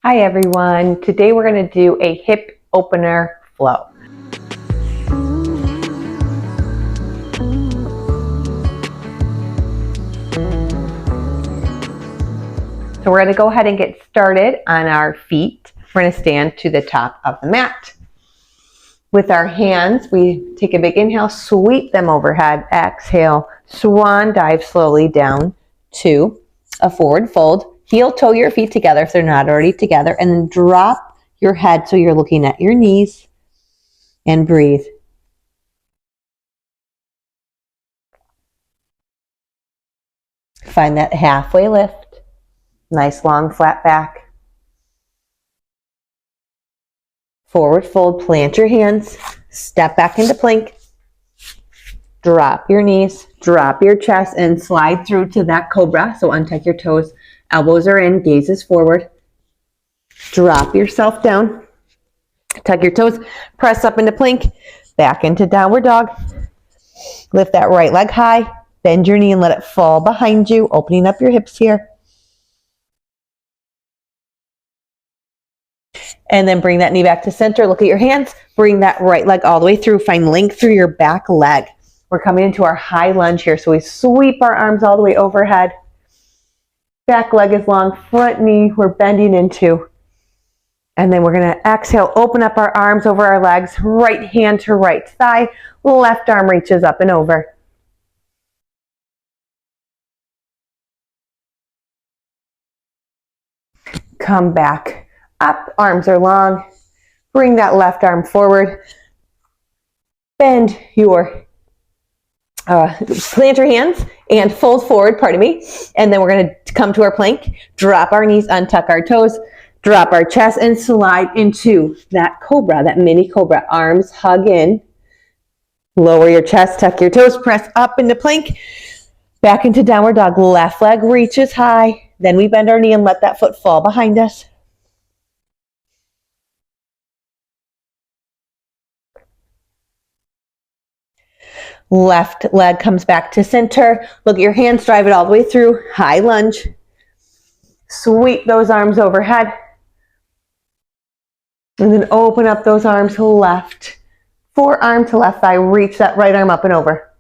Hi everyone, today we're going to do a hip opener flow. So we're going to go ahead and get started on our feet. We're going to stand to the top of the mat. With our hands, we take a big inhale, sweep them overhead, exhale, swan dive slowly down to a forward fold. Heel toe your feet together if they're not already together, and then drop your head so you're looking at your knees and breathe. Find that halfway lift. Nice long flat back. Forward fold, plant your hands, step back into plank. Drop your knees, drop your chest, and slide through to that cobra. So untuck your toes, elbows are in, gazes forward. Drop yourself down, tuck your toes, press up into plank, back into downward dog. Lift that right leg high, bend your knee and let it fall behind you, opening up your hips here. And then bring that knee back to center. Look at your hands. Bring that right leg all the way through. Find length through your back leg. We're coming into our high lunge here. So we sweep our arms all the way overhead. Back leg is long, front knee we're bending into. And then we're going to exhale, open up our arms over our legs, right hand to right thigh, left arm reaches up and over. Come back up, arms are long. Bring that left arm forward. Bend your plant your hands and fold forward, pardon me. And then we're going to come to our plank, drop our knees, untuck our toes, drop our chest, and slide into that cobra, that mini cobra. Arms hug in, lower your chest, tuck your toes, press up into plank, back into downward dog. Left leg reaches high. Then we bend our knee and let that foot fall behind us. Left leg comes back to center. Look at your hands, drive it all the way through. High lunge. Sweep those arms overhead. And then open up those arms left. Forearm to left thigh. Reach that right arm up and over.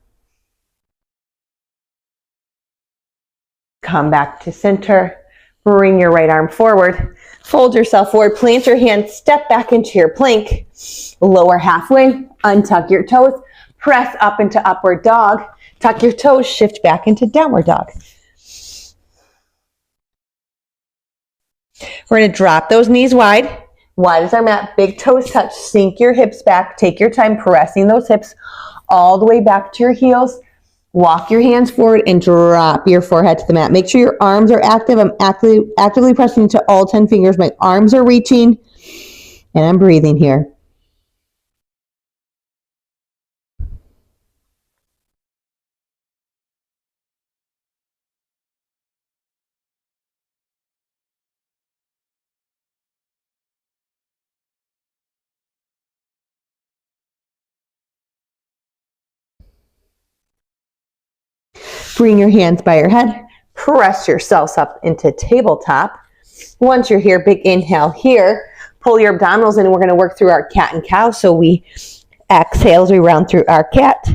Come back to center. Bring your right arm forward. Fold yourself forward. Plant your hands. Step back into your plank. Lower halfway. Untuck your toes. Press up into upward dog. Tuck your toes, shift back into downward dog. We're going to drop those knees wide. Wide as our mat. Big toes touch. Sink your hips back. Take your time pressing those hips all the way back to your heels. Walk your hands forward and drop your forehead to the mat. Make sure your arms are active. I'm actively pressing into all 10 fingers. My arms are reaching and I'm breathing here. Bring your hands by your head. Press yourselves up into tabletop. Once you're here, big inhale here. Pull your abdominals in and we're going to work through our cat and cow. So we exhale as we round through our cat.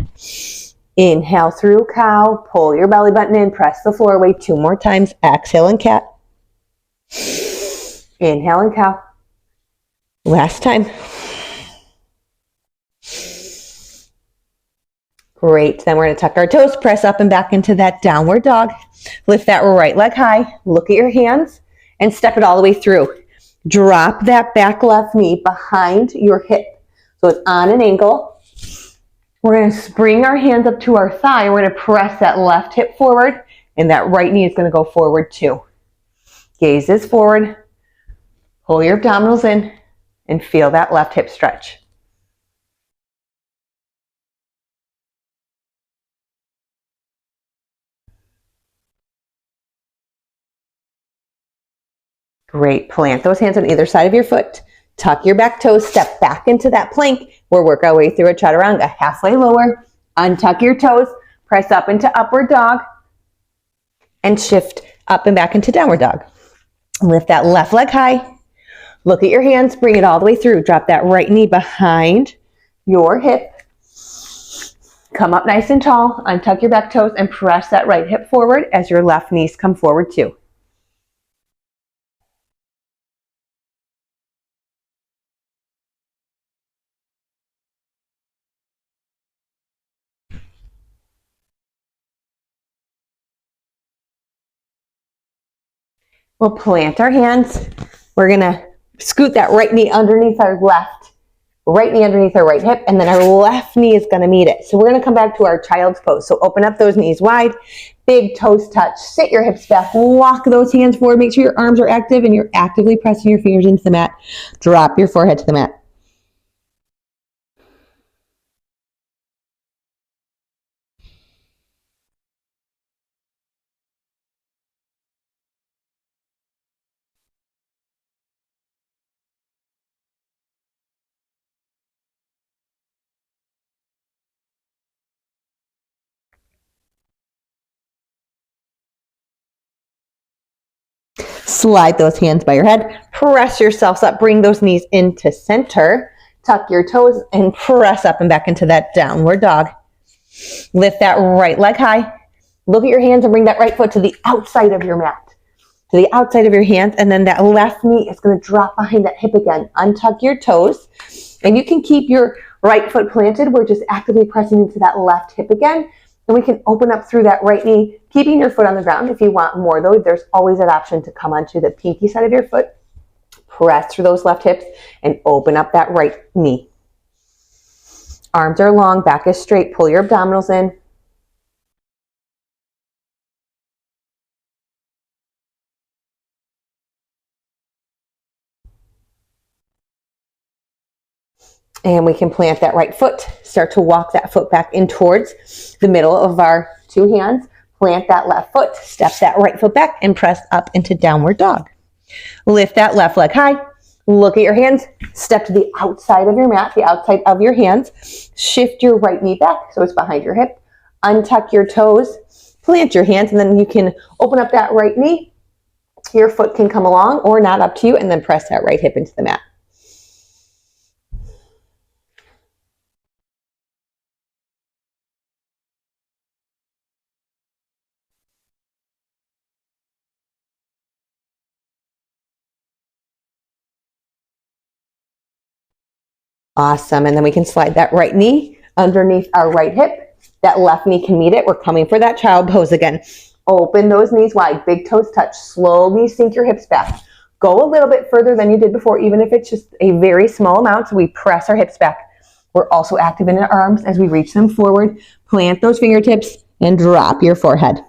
Inhale through cow. Pull your belly button in. Press the floor away 2 more times. Exhale and cat. Inhale and cow. Last time. Great. Then we're going to tuck our toes, press up and back into that downward dog. Lift that right leg high. Look at your hands and step it all the way through. Drop that back left knee behind your hip. So it's on an angle. We're going to bring our hands up to our thigh. We're going to press that left hip forward and that right knee is going to go forward too. Gaze is forward. Pull your abdominals in and feel that left hip stretch. Great. Plant those hands on either side of your foot. Tuck your back toes. Step back into that plank. We'll work our way through a chaturanga. Halfway lower. Untuck your toes. Press up into upward dog. And shift up and back into downward dog. Lift that left leg high. Look at your hands, bring it all the way through. Drop that right knee behind your hip. Come up nice and tall, untuck your back toes, and press that right hip forward as your left knees come forward too. We'll plant our hands. We're gonna scoot that right knee underneath our left, right knee underneath our right hip, and then our left knee is gonna meet it. So we're gonna come back to our child's pose. So open up those knees wide, big toes touch, sit your hips back, walk those hands forward, make sure your arms are active and you're actively pressing your fingers into the mat. Drop your forehead to the mat. Slide those hands by your head, press yourselves up, bring those knees into center, tuck your toes and press up and back into that downward dog. Lift that right leg high, look at your hands and bring that right foot to the outside of your mat, to the outside of your hands, and then that left knee is going to drop behind that hip again. Untuck your toes, and you can keep your right foot planted. We're just actively pressing into that left hip again. And we can open up through that right knee, keeping your foot on the ground. If you want more though, there's always that option to come onto the pinky side of your foot, press through those left hips, and open up that right knee. Arms are long, back is straight, pull your abdominals in. And we can plant that right foot, start to walk that foot back in towards the middle of our two hands. Plant that left foot, step that right foot back, and press up into downward dog. Lift that left leg high. Look at your hands. Step to the outside of your mat, the outside of your hands. Shift your right knee back so it's behind your hip. Untuck your toes. Plant your hands, and then you can open up that right knee. Your foot can come along or not, up to you, and then press that right hip into the mat. Awesome. And then we can slide that right knee underneath our right hip. That left knee can meet it. We're coming for that child pose again. Open those knees wide, big toes touch. Slowly sink your hips back. Go a little bit further than you did before, even if it's just a very small amount. So we press our hips back. We're also active in our arms as we reach them forward. Plant those fingertips and drop your forehead.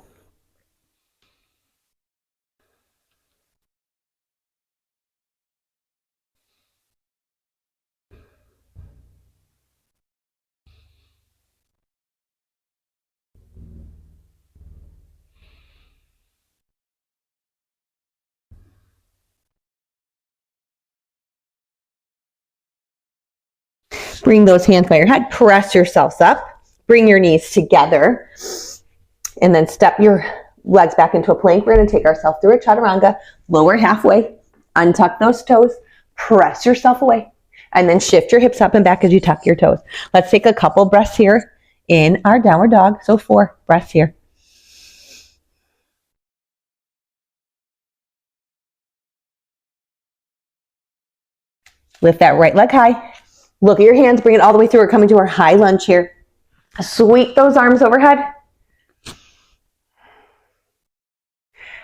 Bring those hands by your head, press yourselves up, bring your knees together, and then step your legs back into a plank. We're going to take ourselves through a chaturanga, lower halfway, untuck those toes, press yourself away, and then shift your hips up and back as you tuck your toes. Let's take a couple breaths here in our downward dog. So 4 breaths here. Lift that right leg high. Look at your hands, bring it all the way through. We're coming to our high lunge here. Sweep those arms overhead.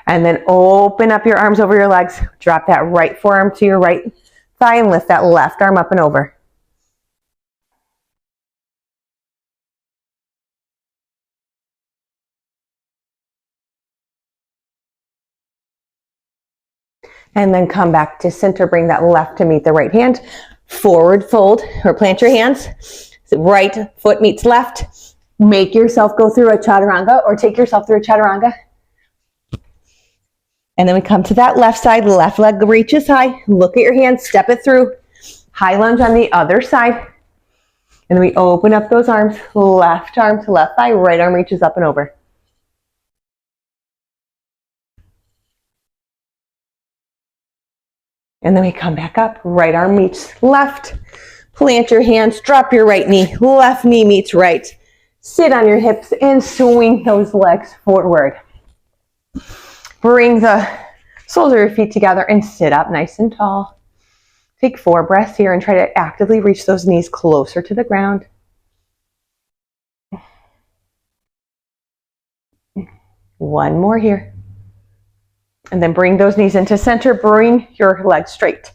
And then open up your arms over your legs. Drop that right forearm to your right thigh and lift that left arm up and over. And then come back to center. Bring that left to meet the right hand. Forward fold or plant your hands. Right foot meets left. Make yourself go through a chaturanga or take yourself through a chaturanga. And then we come to that left side. Left leg reaches high. Look at your hands. Step it through. High lunge on the other side. And then we open up those arms. Left arm to left thigh. Right arm reaches up and over. And then we come back up, right arm meets left. Plant your hands, drop your right knee, left knee meets right. Sit on your hips and swing those legs forward. Bring the soles of your feet together and sit up nice and tall. Take 4 breaths here and try to actively reach those knees closer to the ground. One more here. And then bring those knees into center. Bring your legs straight.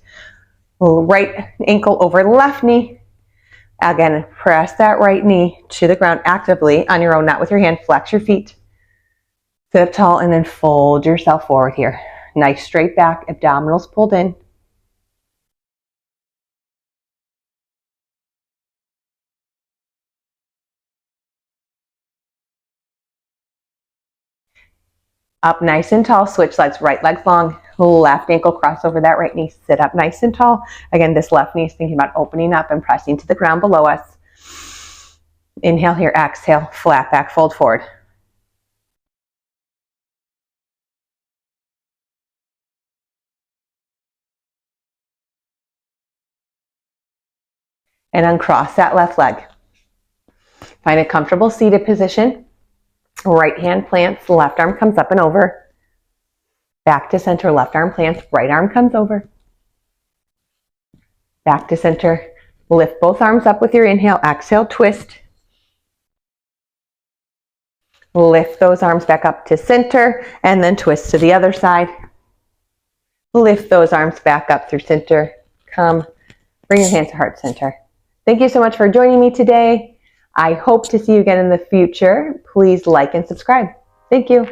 Right ankle over left knee. Again, press that right knee to the ground actively on your own, not with your hand. Flex your feet. Sit up tall and then fold yourself forward here. Nice straight back, abdominals pulled in. Up nice and tall, switch legs, right leg long, left ankle cross over that right knee, sit up nice and tall. Again, this left knee is thinking about opening up and pressing to the ground below us. Inhale here, exhale, flat back, fold forward. And uncross that left leg. Find a comfortable seated position. Right hand plants, left arm comes up and over. Back to center, left arm plants, right arm comes over. Back to center. Lift both arms up with your inhale, exhale, twist. Lift those arms back up to center and then twist to the other side. Lift those arms back up through center. Come, bring your hands to heart center. Thank you so much for joining me today. I hope to see you again in the future. Please like and subscribe. Thank you.